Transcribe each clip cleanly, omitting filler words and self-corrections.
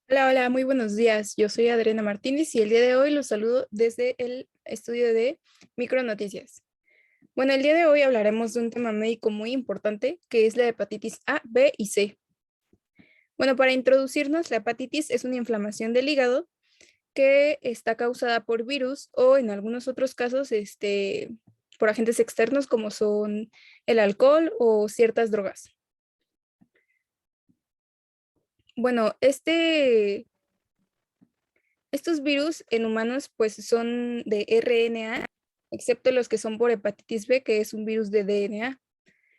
Hola, hola, muy buenos días. Yo soy Adriana Martínez y el día de hoy los saludo desde el estudio de Micronoticias. Bueno, el día de hoy hablaremos de un tema médico muy importante que es la hepatitis A, B y C. Bueno, para introducirnos, la hepatitis es una inflamación del hígado que está causada por virus o en algunos otros casos, por agentes externos como son el alcohol o ciertas drogas. Bueno, estos virus en humanos pues son de RNA, excepto los que son por hepatitis B, que es un virus de DNA.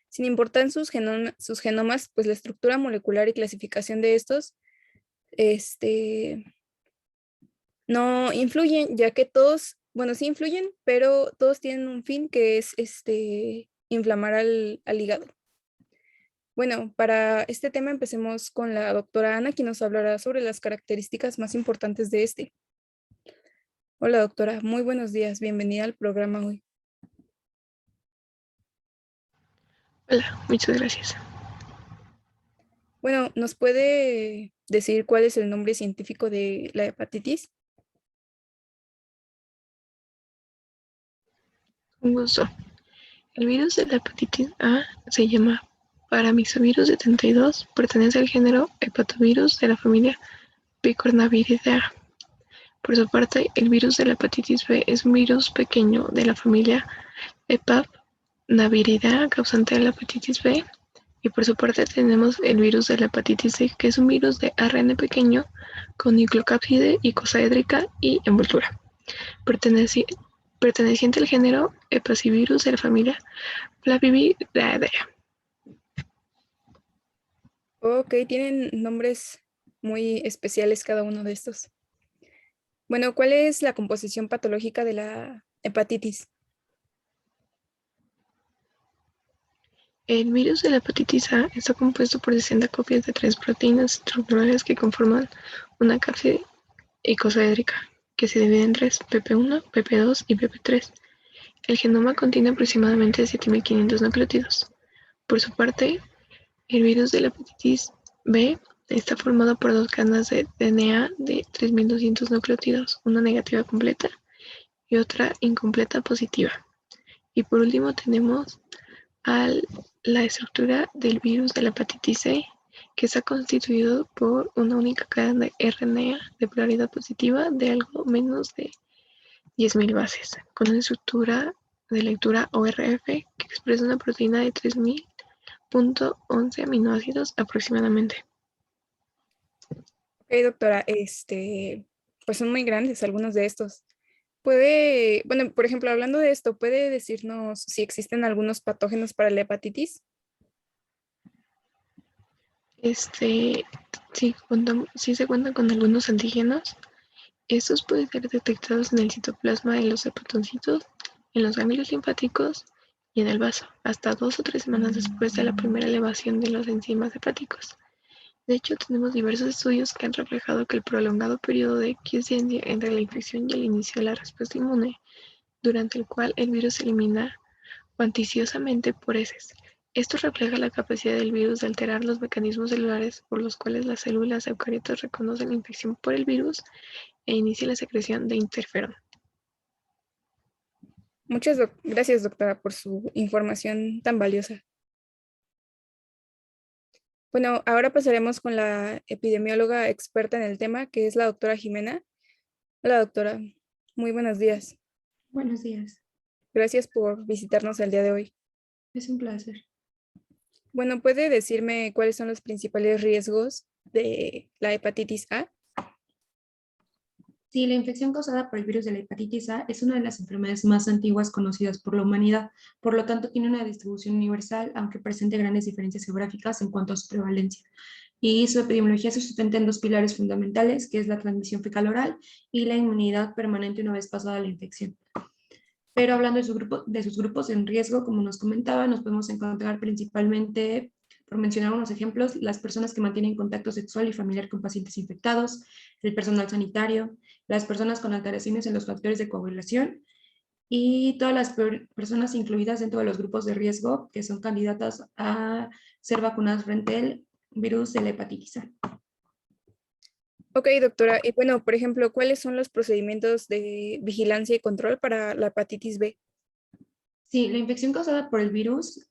Sin importar sus genomas, pues la estructura molecular y clasificación de estos este, no influyen, ya que todos, bueno, sí influyen, pero todos tienen un fin que es inflamar al hígado. Bueno, para este tema empecemos con la doctora Ana, quien nos hablará sobre las características más importantes de este. Hola doctora, muy buenos días, bienvenida al programa hoy. Hola, muchas gracias. Bueno, ¿nos puede decir cuál es el nombre científico de la hepatitis? Un gusto. El virus de la hepatitis A se llama Paramyxovirus 72, pertenece al género Hepatovirus de la familia Picornaviridae. Por su parte, el virus de la hepatitis B es un virus pequeño de la familia Hepapnaviridae causante de la hepatitis B. Y por su parte tenemos el virus de la hepatitis C, que es un virus de ARN pequeño con nucleocápside, icosaédrica y envoltura. Pertenece, perteneciente al género Hepacivirus de la familia Flaviviridae. Ok, tienen nombres muy especiales cada uno de estos. Bueno, ¿cuál es la composición patológica de la hepatitis? El virus de la hepatitis A está compuesto por 60 copias de tres proteínas estructurales que conforman una cápside icosaédrica, que se divide en tres, pp1, pp2 y pp3. El genoma contiene aproximadamente 7.500 nucleótidos. Por su parte, el virus de la hepatitis B está formado por dos cadenas de DNA de 3.200 nucleótidos, una negativa completa y otra incompleta positiva. Y por último tenemos a la estructura del virus de la hepatitis C, que está constituido por una única cadena de RNA de polaridad positiva de algo menos de 10.000 bases, con una estructura de lectura ORF que expresa una proteína de 3.000.11 aminoácidos aproximadamente. Ok, doctora, pues son muy grandes algunos de estos. Puede, bueno, por ejemplo, hablando de esto, ¿puede decirnos si existen algunos patógenos para la hepatitis? Este, sí se cuentan con algunos antígenos. Estos pueden ser detectados en el citoplasma de los hepatocitos, en los ganglios linfáticos y en el vaso, hasta 2 o 3 semanas después de la primera elevación de los enzimas hepáticos. De hecho, tenemos diversos estudios que han reflejado que el prolongado periodo de quiesencia entre la infección y el inicio de la respuesta inmune, durante el cual el virus se elimina cuanticiosamente por heces. Esto refleja la capacidad del virus de alterar los mecanismos celulares por los cuales las células eucariotas reconocen la infección por el virus e inician la secreción de interferón. Muchas gracias, doctora, por su información tan valiosa. Bueno, ahora pasaremos con la epidemióloga experta en el tema, que es la doctora Jimena. Hola, doctora. Muy buenos días. Buenos días, Gracias por visitarnos el día de hoy. es un placer. Bueno, ¿puede decirme cuáles son los principales riesgos de la hepatitis A? Sí, la infección causada por el virus de la hepatitis A es una de las enfermedades más antiguas conocidas por la humanidad, por lo tanto tiene una distribución universal, aunque presente grandes diferencias geográficas en cuanto a su prevalencia. Y su epidemiología se sustenta en dos pilares fundamentales, que es la transmisión fecal-oral y la inmunidad permanente una vez pasada la infección. Pero hablando de sus grupos en riesgo, como nos comentaba, nos podemos encontrar principalmente, por mencionar unos ejemplos, las personas que mantienen contacto sexual y familiar con pacientes infectados, el personal sanitario, las personas con alteraciones en los factores de coagulación y todas las personas incluidas dentro de los grupos de riesgo que son candidatas a ser vacunadas frente al virus de la hepatitis A. Ok, doctora. Y bueno, por ejemplo, ¿cuáles son los procedimientos de vigilancia y control para la hepatitis B? Sí, la infección causada por el virus.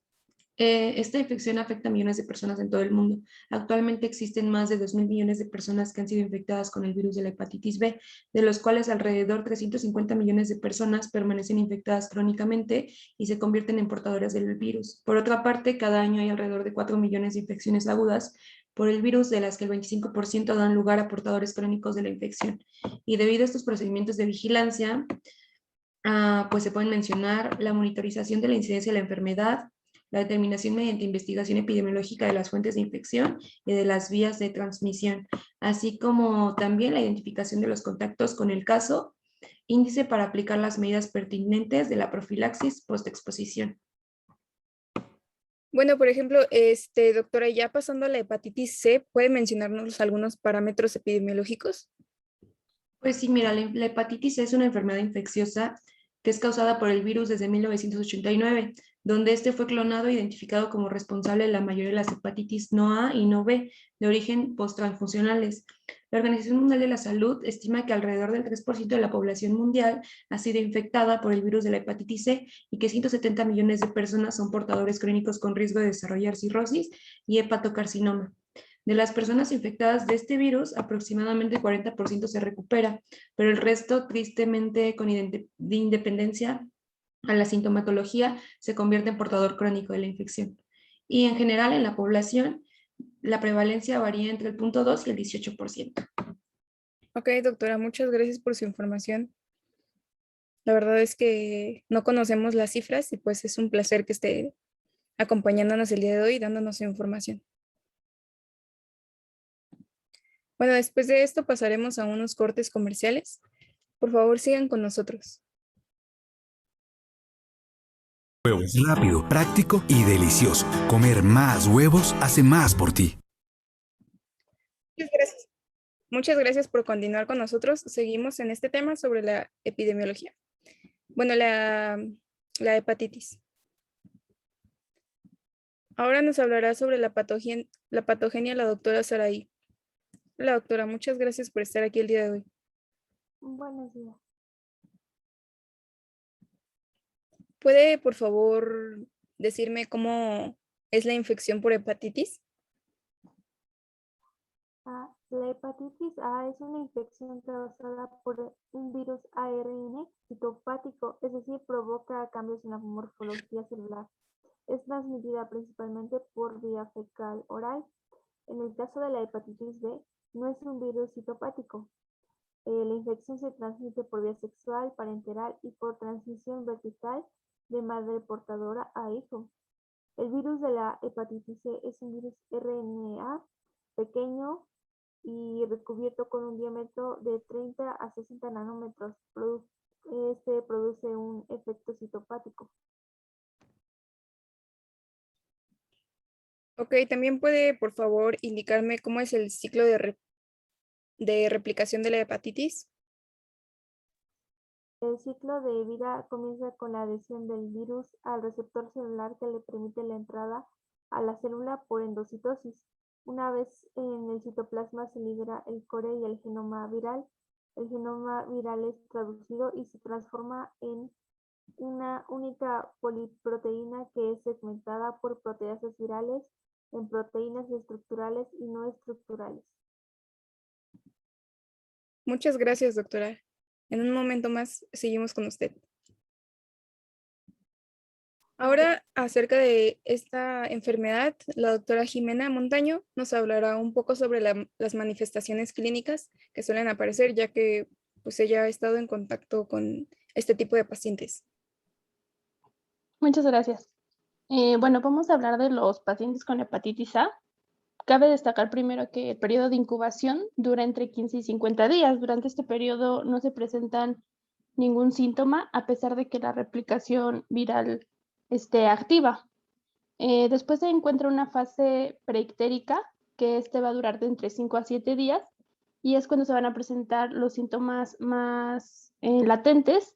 Esta infección afecta a millones de personas en todo el mundo. Actualmente existen más de 2.000 millones de personas que han sido infectadas con el virus de la hepatitis B, de los cuales alrededor 350 millones de personas permanecen infectadas crónicamente y se convierten en portadoras del virus. Por otra parte, cada año hay alrededor de 4 millones de infecciones agudas por el virus, de las que el 25% dan lugar a portadores crónicos de la infección. Y debido a estos procedimientos de vigilancia, pues se pueden mencionar la monitorización de la incidencia de la enfermedad, la determinación mediante investigación epidemiológica de las fuentes de infección y de las vías de transmisión, así como también la identificación de los contactos con el caso, índice para aplicar las medidas pertinentes de la profilaxis postexposición. Bueno, por ejemplo, doctora, ya pasando a la hepatitis C, ¿puede mencionarnos algunos parámetros epidemiológicos? Pues sí, mira, la hepatitis C es una enfermedad infecciosa que es causada por el virus desde 1989, donde este fue clonado e identificado como responsable de la mayoría de las hepatitis no A y no B, de origen posttransfusionales. La Organización Mundial de la Salud estima que alrededor del 3% de la población mundial ha sido infectada por el virus de la hepatitis C y que 170 millones de personas son portadores crónicos con riesgo de desarrollar cirrosis y hepatocarcinoma. De las personas infectadas de este virus, aproximadamente 40% se recupera, pero el resto, tristemente, de independencia a la sintomatología, se convierte en portador crónico de la infección. Y en general, en la población, la prevalencia varía entre el 0,2 y el 18%. Ok, doctora, muchas gracias por su información. La verdad es que no conocemos las cifras y pues es un placer que esté acompañándonos el día de hoy y dándonos su información. Bueno, después de esto pasaremos a unos cortes comerciales. Por favor, sigan con nosotros. Huevo es rápido, práctico y delicioso. Comer más huevos hace más por ti. Muchas gracias. Muchas gracias por continuar con nosotros. Seguimos en este tema sobre la epidemiología. Bueno, la hepatitis. Ahora nos hablará sobre la patogenia la doctora Saraí. La doctora, muchas gracias por estar aquí el día de hoy. Buenos días. ¿Puede, por favor, decirme cómo es la infección por hepatitis? La hepatitis A es una infección causada por un virus ARN citopático, es decir, provoca cambios en la morfología celular. Es transmitida principalmente por vía fecal oral. En el caso de la hepatitis B, no es un virus citopático. La infección se transmite por vía sexual, parenteral y por transmisión vertical de madre portadora a hijo. El virus de la hepatitis C es un virus RNA pequeño y recubierto con un diámetro de 30 a 60 nanómetros. Este produce un efecto citopático. Ok, también puede, por favor, indicarme cómo es el ciclo de replicación de la hepatitis. El ciclo de vida comienza con la adhesión del virus al receptor celular que le permite la entrada a la célula por endocitosis. Una vez en el citoplasma se libera el core y el genoma viral. El genoma viral es traducido y se transforma en una única poliproteína que es segmentada por proteasas virales en proteínas estructurales y no estructurales. Muchas gracias, doctora. En un momento más seguimos con usted. Ahora, acerca de esta enfermedad, la doctora Jimena Montaño nos hablará un poco sobre las manifestaciones clínicas que suelen aparecer, ya que pues, ella ha estado en contacto con este tipo de pacientes. Muchas gracias. Bueno, vamos a hablar de los pacientes con hepatitis A. Cabe destacar primero que el periodo de incubación dura entre 15 y 50 días. Durante este periodo no se presentan ningún síntoma, a pesar de que la replicación viral esté activa. Después se encuentra una fase preictérica, que va a durar de entre 5 a 7 días, y es cuando se van a presentar los síntomas más latentes,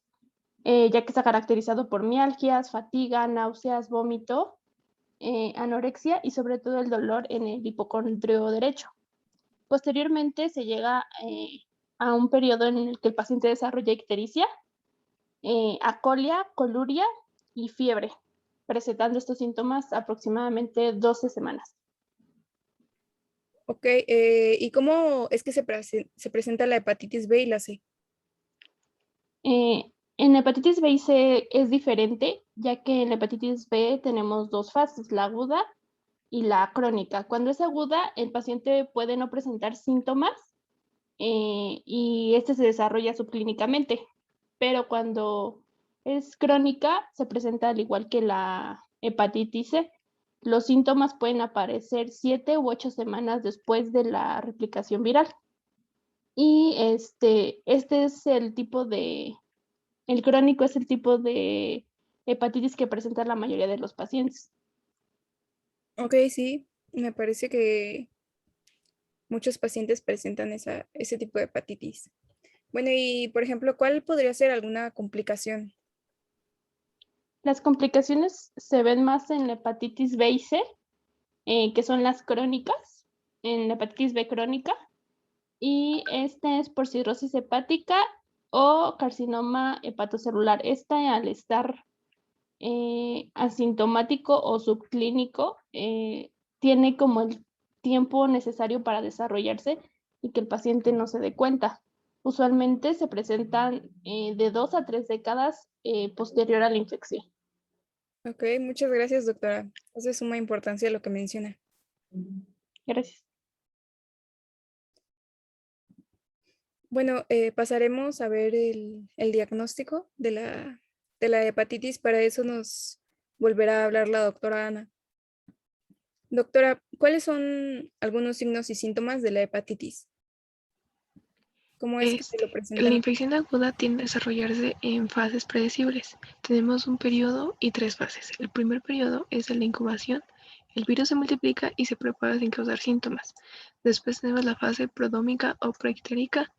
ya que está caracterizado por mialgias, fatiga, náuseas, vómito, anorexia y sobre todo el dolor en el hipocondrio derecho. Posteriormente se llega a un periodo en el que el paciente desarrolla ictericia, acolia, coluria y fiebre, presentando estos síntomas aproximadamente 12 semanas. Ok, ¿y cómo es que se presenta la hepatitis B y la C? En hepatitis B y C es diferente, ya que en la hepatitis B tenemos dos fases, la aguda y la crónica. Cuando es aguda, el paciente puede no presentar síntomas y este se desarrolla subclínicamente, pero cuando es crónica se presenta al igual que la hepatitis C. Los síntomas pueden aparecer 7 u 8 semanas después de la replicación viral. Y este es el tipo de, el crónico es el tipo de hepatitis que presenta la mayoría de los pacientes. Ok, sí, me parece que muchos pacientes presentan ese tipo de hepatitis. Bueno, y por ejemplo, ¿cuál podría ser alguna complicación? Las complicaciones se ven más en la hepatitis B y C, que son las crónicas, en la hepatitis B crónica, y este es por cirrosis hepática o carcinoma hepatocelular. Esta, al estar asintomático o subclínico, tiene como el tiempo necesario para desarrollarse y que el paciente no se dé cuenta. Usualmente se presentan de 2 a 3 décadas posterior a la infección. Ok, muchas gracias, doctora. Es de suma importancia lo que menciona. Gracias. Bueno, pasaremos a ver el diagnóstico de la hepatitis. Para eso nos volverá a hablar la doctora Ana. Doctora, ¿cuáles son algunos signos y síntomas de la hepatitis? ¿Cómo es que se lo La presentan? infección aguda tiende a desarrollarse en fases predecibles. Tenemos un periodo y 3 fases. El primer periodo es el de incubación. El virus se multiplica y se propaga sin causar síntomas. Después tenemos la fase prodómica o preictérica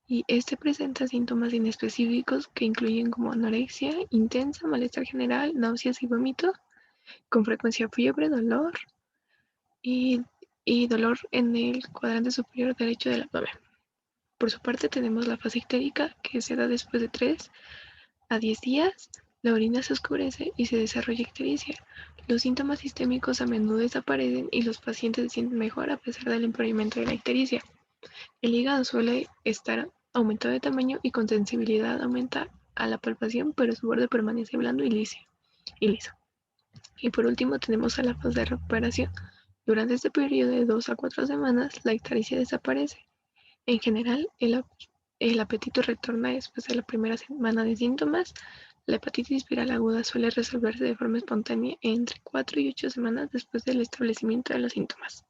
y este presenta síntomas inespecíficos que incluyen como anorexia intensa, malestar general, náuseas y vómito, con frecuencia fiebre, dolor y, y dolor en el cuadrante superior derecho del abdomen. Por su parte tenemos la fase ictérica, que se da después de 3 a 10 días. La orina se oscurece y se desarrolla ictericia. Los síntomas sistémicos a menudo desaparecen y los pacientes se sienten mejor a pesar del empeoramiento de la ictericia. El hígado suele estar aumentado de tamaño y con sensibilidad aumenta a la palpación, pero su borde permanece blando y liso. Y por último tenemos a la fase de recuperación. Durante este periodo de 2 a 4 semanas, la ictericia desaparece. En general, el apetito retorna después de la primera semana de síntomas. La hepatitis viral aguda suele resolverse de forma espontánea entre 4 y 8 semanas después del establecimiento de los síntomas.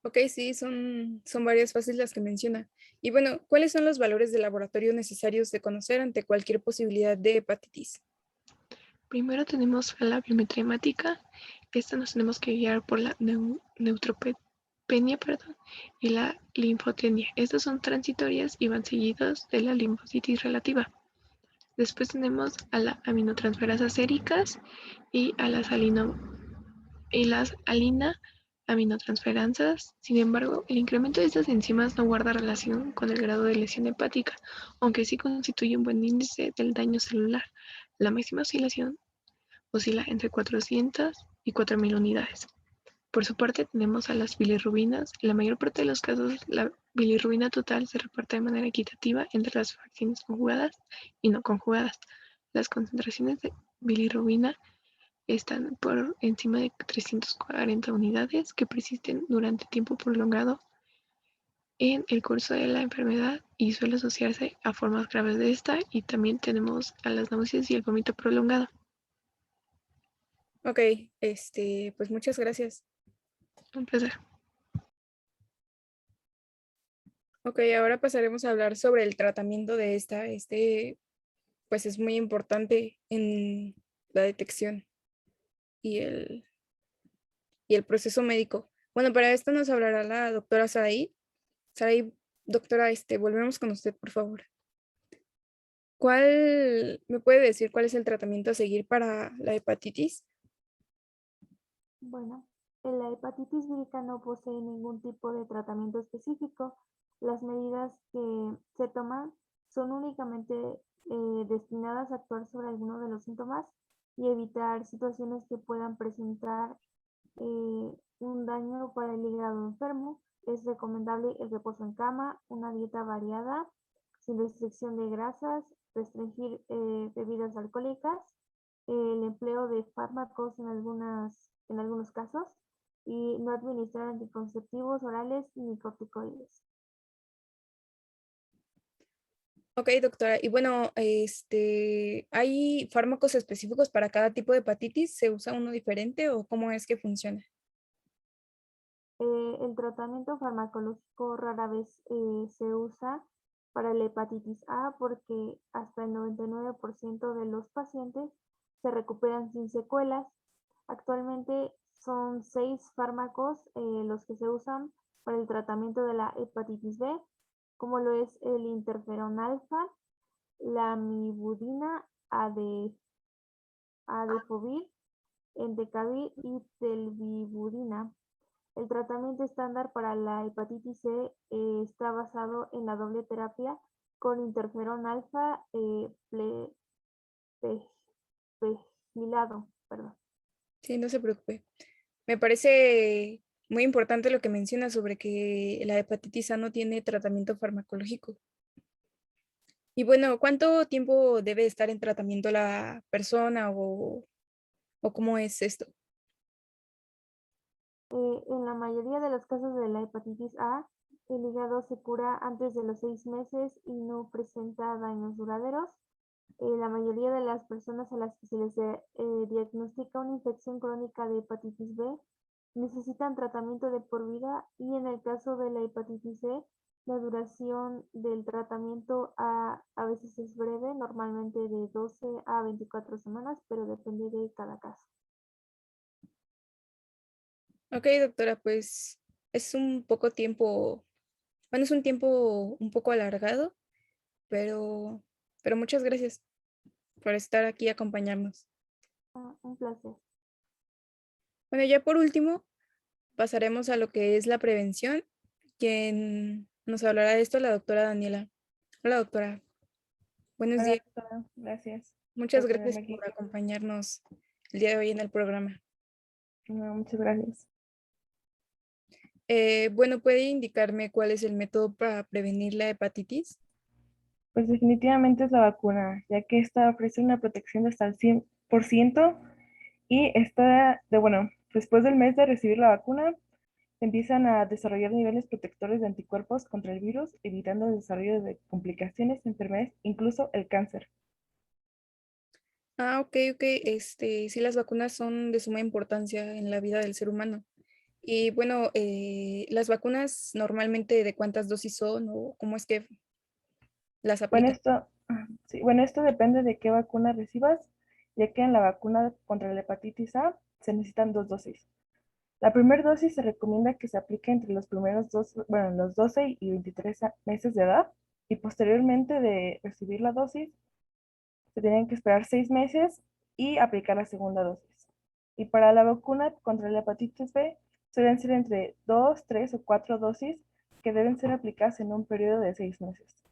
Ok, sí, son varias fases las que menciona. Y bueno, ¿cuáles son los valores de laboratorio necesarios de conocer ante cualquier posibilidad de hepatitis? Primero tenemos a la biometría hemática. Esta nos tenemos que guiar por la neutropenia, y la linfotenia. Estas son transitorias y van seguidos de la linfocitis relativa. Después tenemos a las aminotransferasas séricas y a las alina aminotransferansas. Sin embargo, el incremento de estas enzimas no guarda relación con el grado de lesión hepática, aunque sí constituye un buen índice del daño celular. La máxima oscilación oscila entre 400 y 4000 unidades. Por su parte, tenemos a las bilirrubinas. En la mayor parte de los casos, la bilirrubina total se reparte de manera equitativa entre las fracciones conjugadas y no conjugadas. Las concentraciones de bilirrubina están por encima de 340 unidades que persisten durante tiempo prolongado en el curso de la enfermedad y suele asociarse a formas graves de esta, y también tenemos a las náuseas y el vómito prolongado. Ok, pues muchas gracias. Un placer. Ok, ahora pasaremos a hablar sobre el tratamiento de esta. Pues es muy importante en la detección y y el proceso médico. Bueno, para esto nos hablará la doctora Saraí. Saraí, doctora, volvemos con usted, por favor. ¿Me puede decir cuál es el tratamiento a seguir para la hepatitis? Bueno, La hepatitis vírica no posee ningún tipo de tratamiento específico. Las medidas que se toman son únicamente destinadas a actuar sobre alguno de los síntomas y evitar situaciones que puedan presentar un daño para el hígado enfermo. Es recomendable el reposo en cama, una dieta variada, sin restricción de grasas, restringir bebidas alcohólicas, el empleo de fármacos en algunos casos y no administrar anticonceptivos orales ni corticoides. Ok, doctora. Y bueno, ¿hay fármacos específicos para cada tipo de hepatitis? ¿Se usa uno diferente o cómo es que funciona? El tratamiento farmacológico rara vez se usa para la hepatitis A porque hasta el 99% de los pacientes se recuperan sin secuelas. Actualmente son 6 fármacos los que se usan para el tratamiento de la hepatitis B, como lo es el interferón alfa, la amibudina, adefovir, entecavir y telvibudina. El tratamiento estándar para la hepatitis C está basado en la doble terapia con interferón alfa pegilado. Perdón. Sí, no se preocupe. Me parece muy importante lo que menciona sobre que la hepatitis A no tiene tratamiento farmacológico. Y bueno, ¿cuánto tiempo debe estar en tratamiento la persona o cómo es esto? En la mayoría de los casos de la hepatitis A, el hígado se cura antes de los 6 meses y no presenta daños duraderos. La mayoría de las personas a las que se les diagnostica una infección crónica de hepatitis B necesitan tratamiento de por vida y en el caso de la hepatitis C, la duración del tratamiento a veces es breve, normalmente de 12 a 24 semanas, pero depende de cada caso. Ok, doctora, pues es un poco tiempo, bueno, es un tiempo un poco alargado, pero, pero muchas gracias por estar aquí y acompañarnos. Un placer. Bueno, ya por último, pasaremos a lo que es la prevención. Quien nos hablará de esto, la doctora Daniela. Hola, doctora. Buenos Hola, días. doctora. Gracias Muchas por gracias tenerme aquí. por acompañarnos el día de hoy en el programa. No, muchas gracias. Bueno, ¿puede indicarme cuál es el método para prevenir la hepatitis? Pues definitivamente es la vacuna, ya que esta ofrece una protección de hasta el 100% y bueno, después del mes de recibir la vacuna, empiezan a desarrollar niveles protectores de anticuerpos contra el virus, evitando el desarrollo de complicaciones, enfermedades, incluso el cáncer. Ah, ok, ok. Sí, las vacunas son de suma importancia en la vida del ser humano. Y bueno, las vacunas normalmente ¿de cuántas dosis son o cómo es que las Bueno, aplican? esto depende de qué vacuna recibas, ya que en la vacuna contra la hepatitis A se necesitan 2 dosis. La primera dosis se recomienda que se aplique entre los 12 y 23 meses de edad y posteriormente de recibir la dosis se tienen que esperar 6 meses y aplicar la segunda dosis. Y para la vacuna contra la hepatitis B suelen ser entre 2, 3 o 4 dosis que deben ser aplicadas en un periodo de 6 meses.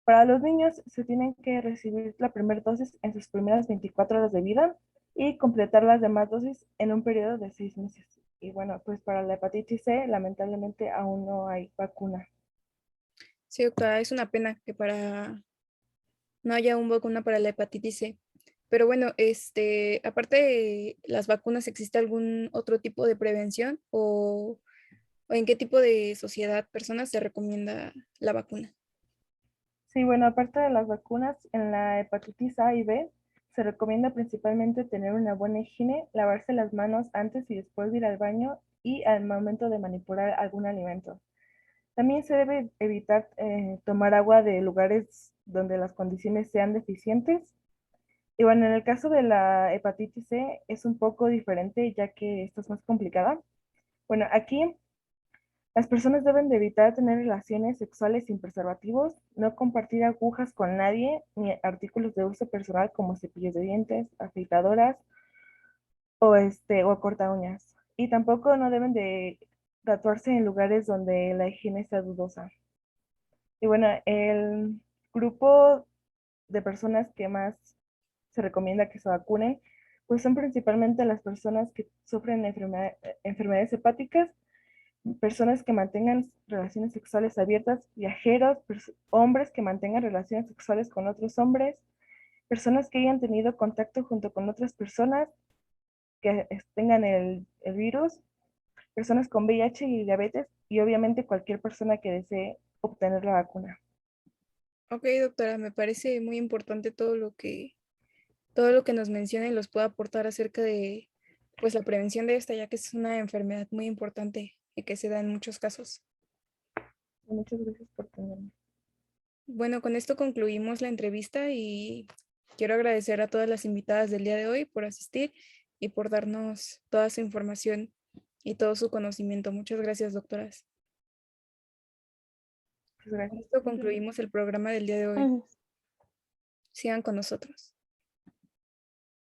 Para los niños se tienen que recibir la primera dosis en sus primeras 24 horas de vida y completar las demás dosis en un periodo de 6 meses. Y bueno, pues para la hepatitis C, lamentablemente aún no hay vacuna. Sí, doctora, es una pena que no haya una vacuna para la hepatitis C. Pero bueno, aparte de las vacunas, ¿existe algún otro tipo de prevención o en qué tipo de sociedad, personas se recomienda la vacuna? Sí, bueno, aparte de las vacunas, en la hepatitis A y B se recomienda principalmente tener una buena higiene, lavarse las manos antes y después de ir al baño y al momento de manipular algún alimento. También se debe evitar tomar agua de lugares donde las condiciones sean deficientes. Y bueno, en el caso de la hepatitis C es un poco diferente ya que esta es más complicada. Bueno, aquí las personas deben de evitar tener relaciones sexuales sin preservativos, no compartir agujas con nadie, ni artículos de uso personal como cepillos de dientes, afeitadoras o corta uñas. y tampoco no deben de tatuarse en lugares donde la higiene está dudosa. Y bueno, el grupo de personas que más se recomienda que se vacunen, pues son principalmente las personas que sufren enfermedades hepáticas, personas que mantengan relaciones sexuales abiertas, viajeros, hombres que mantengan relaciones sexuales con otros hombres, personas que hayan tenido contacto junto con otras personas que tengan el virus, personas con VIH y diabetes, y obviamente cualquier persona que desee obtener la vacuna. Ok, doctora, me parece muy importante todo lo que nos menciona y los pueda aportar acerca de pues la prevención de esta, ya que es una enfermedad muy importante y que se da en muchos casos. Muchas gracias por tenerme. Bueno, con esto concluimos la entrevista y quiero agradecer a todas las invitadas del día de hoy por asistir y por darnos toda su información y todo su conocimiento. Muchas gracias, doctoras. Muchas gracias. Con esto concluimos el programa del día de hoy. Sigan con nosotros.